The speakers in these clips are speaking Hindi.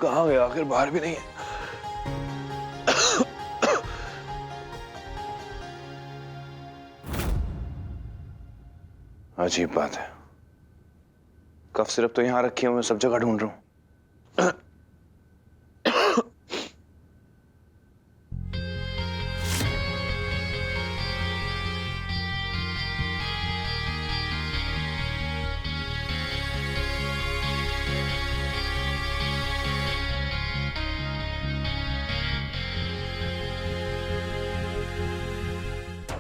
कहाँ गया? आखिर बाहर भी नहीं है। अजीब बात है, कफ सिरप तो यहां रखी है, मैं सब जगह ढूंढ रहा हूं।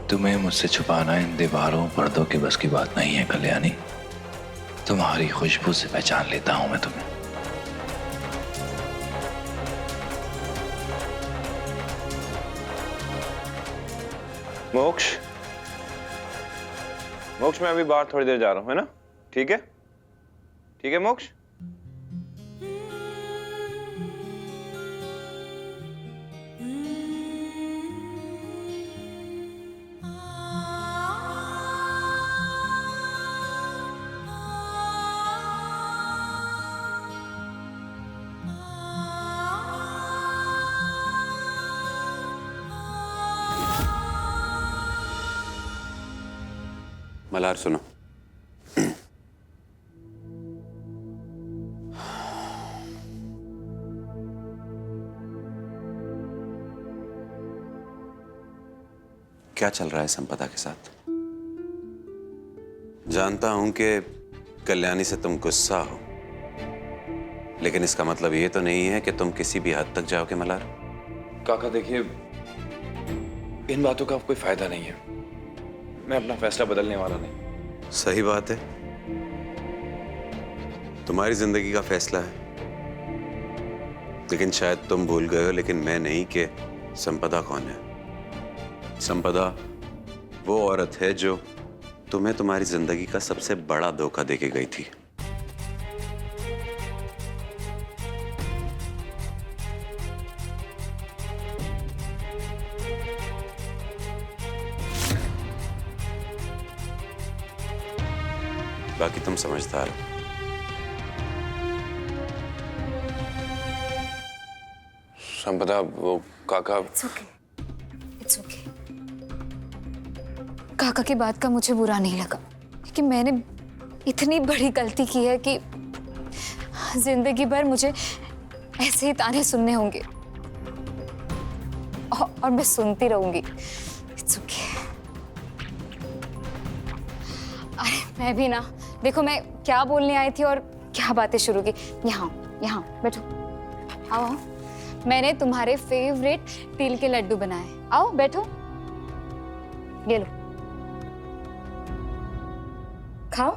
तुम्हें मुझसे छुपाना इन दीवारों पर्दों के बस की बात नहीं है कल्याणी। तुम्हारी खुशबू से पहचान लेता हूं मैं तुम्हें। मोक्ष, मोक्ष मैं अभी बाहर थोड़ी देर जा रहा हूं, है ना? ठीक है, ठीक है मोक्ष। मल्हार सुनो, क्या चल रहा है संपदा के साथ? जानता हूं कि कल्याणी से तुम गुस्सा हो, लेकिन इसका मतलब ये तो नहीं है कि तुम किसी भी हद तक जाओगे मल्हार। काका देखिए, इन बातों का अब कोई फायदा नहीं है। मैं अपना फैसला बदलने वाला नहीं। सही बात है, तुम्हारी जिंदगी का फैसला है, लेकिन शायद तुम भूल गए हो, लेकिन मैं नहीं, कि संपदा कौन है। संपदा वो औरत है जो तुम्हें तुम्हारी जिंदगी का सबसे बड़ा धोखा देके गई थी। बाकी तुम समझदार हो। संपदा, वो काका। It's okay. It's okay. काका की बात का मुझे बुरा नहीं लगा, क्योंकि मैंने इतनी बड़ी गलती की है कि जिंदगी भर मुझे ऐसे ही ताने सुनने होंगे और मैं सुनती रहूंगी। It's okay. अरे मैं भी ना, देखो मैं क्या बोलने आई थी और क्या बातें शुरू की। यहाँ यहाँ बैठो, आओ आओ। मैंने तुम्हारे फेवरेट तिल के लड्डू बनाए, आओ बैठो, ये लो खाओ।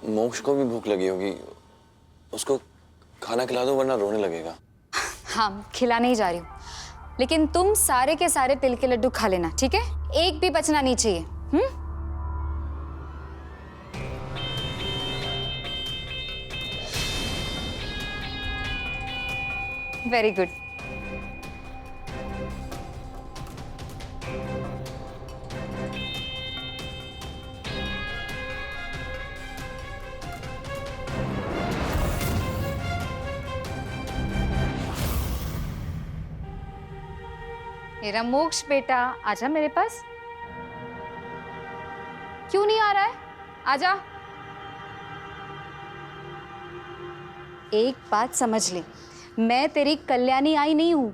मोक्ष को भी भूख लगी होगी, उसको खाना खिला दो वरना रोने लगेगा। हाँ, खिलाने ही जा रही हूँ, लेकिन तुम सारे के सारे तिल के लड्डू खा लेना, ठीक है? एक भी बचना नहीं चाहिए। Very good. मेरा मोक्ष बेटा, आजा मेरे पास। क्यों नहीं आ रहा है? आजा। एक बात समझ ले, मैं तेरी कल्याणी आई नहीं हूं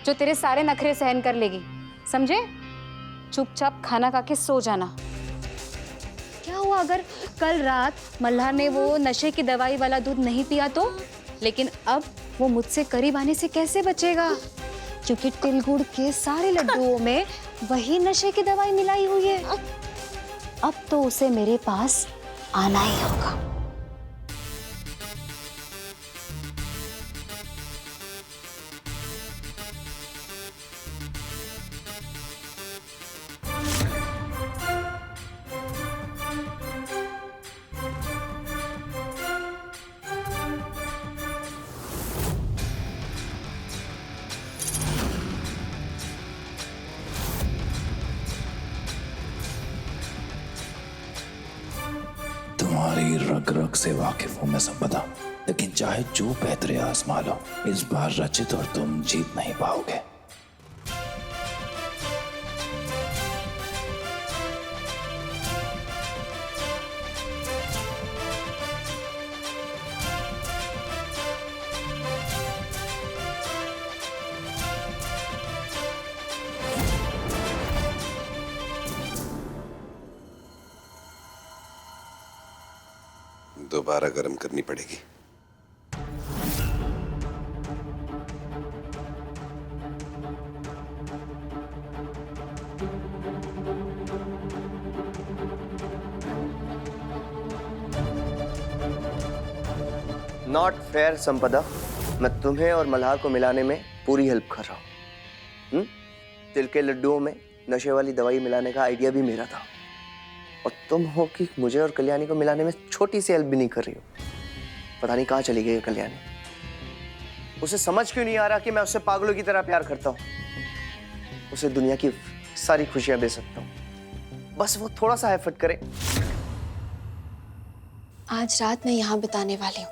जो तेरे सारे नखरे सहन कर लेगी, समझे? चुपचाप खाना खा के सो जाना। क्या हुआ अगर कल रात मल्हार ने वो नशे की दवाई वाला दूध नहीं पिया तो? लेकिन अब वो मुझसे करीब आने से कैसे बचेगा? क्योंकि तिल गुड़ के सारे लड्डुओं में वही नशे की दवाई मिलाई हुई है। अब तो उसे मेरे पास आना ही होगा। तुम्हारी रग रग से वाकिफ हूं मैं संपदा, लेकिन चाहे जो बेहतरे आजमा लो, इस बार रचित और तुम जीत नहीं पाओगे। दोबारा गर्म करनी पड़ेगी। नॉट फेयर संपदा, मैं तुम्हें और मल्हार को मिलाने में पूरी हेल्प कर रहा हूँ। तिल के लड्डुओं में नशे वाली दवाई मिलाने का आइडिया भी मेरा था, और तुम हो कि मुझे और कल्याणी को मिलाने में छोटी सी हेल्प भी नहीं कर रही हो। पता नहीं कहाँ चली गई है कल्याणी। उसे समझ क्यों नहीं आ रहा कि मैं उससे पागलों की तरह प्यार करता हूँ, उसे दुनिया की सारी खुशियां दे सकता हूँ, बस वो थोड़ा सा एफर्ट करे। आज रात मैं यहाँ बिताने वाली हूँ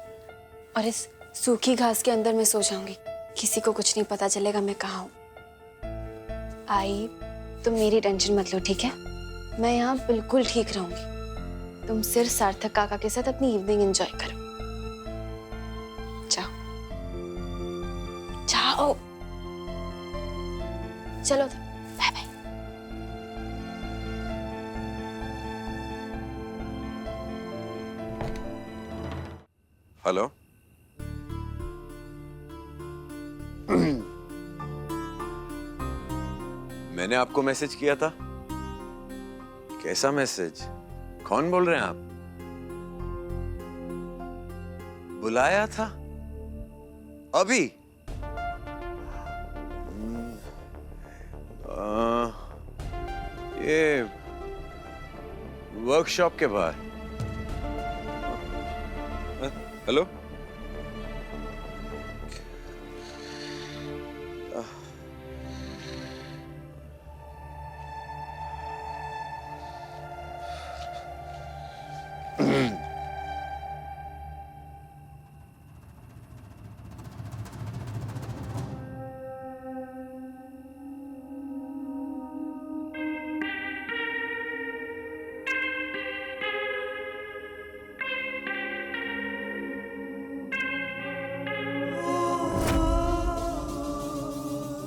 और इस सूखी घास के अंदर मैं सो जाऊंगी। किसी को कुछ नहीं पता चलेगा मैं कहाँ हूँ। आई, तुम मेरी टेंशन मत लो, ठीक है? मैं यहाँ बिल्कुल ठीक रहूंगी। तुम सिर्फ सार्थक काका के साथ अपनी इवनिंग एंजॉय करो। जाओ जाओ, चलो तो, बाय बाय। हेलो, मैंने आपको मैसेज किया था। कैसा मैसेज? कौन बोल रहे हैं आप? बुलाया था अभी? ये वर्कशॉप के बाहर। हेलो,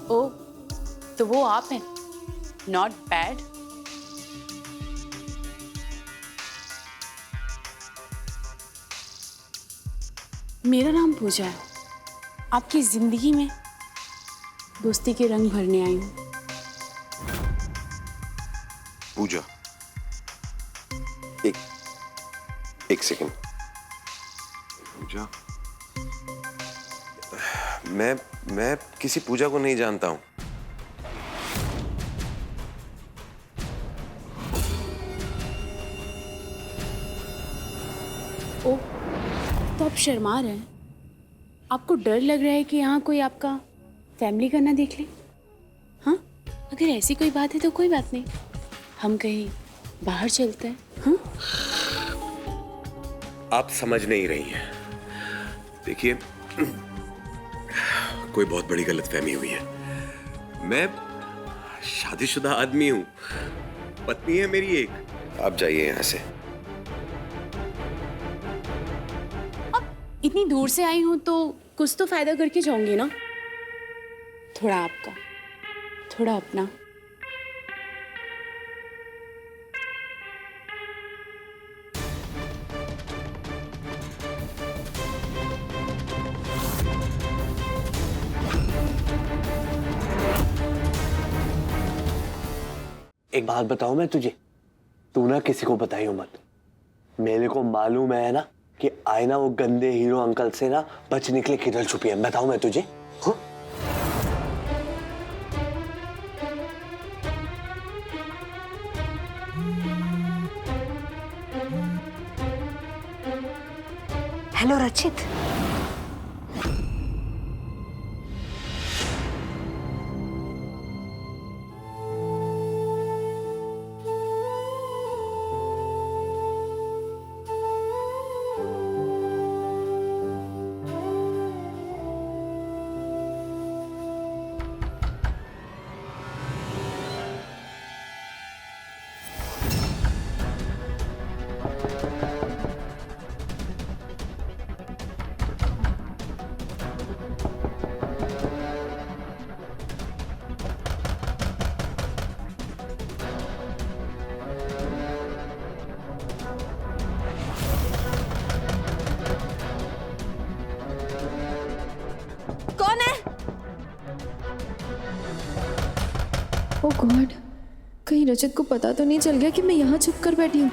ओ, तो वो आप हैं? Not bad. मेरा नाम पूजा है। आपकी जिंदगी में दोस्ती के रंग भरने आई हूँ। पूजा, एक सेकंड। पूजा, मैं किसी पूजा को नहीं जानता हूं। ओ, तो आप शर्मा रहे हैं? आपको डर लग रहा है कि यहाँ कोई आपका फैमिली का ना देख ले? हाँ, अगर ऐसी कोई बात है तो कोई बात नहीं, हम कहीं बाहर चलते हैं। हाँ, आप समझ नहीं रही हैं। देखिए, कोई बहुत बड़ी गलतफहमी हुई है। मैं शादीशुदा आदमी हूं, पत्नी है मेरी एक। आप जाइए यहां से। इतनी दूर से आई हूं तो कुछ तो फायदा करके जाऊंगी ना। थोड़ा आपका, थोड़ा अपना। एक बात बताऊं मैं तुझे, तू ना किसी को बताइयो मत। मेरे को मालूम है ना कि आईना वो गंदे हीरो अंकल से ना बच निकले किधर छुपी है। बताऊं मैं तुझे? हाँ? हेलो रचित। ओ गॉड, कहीं रजत को पता तो नहीं चल गया कि मैं यहाँ छुप कर बैठी हूँ।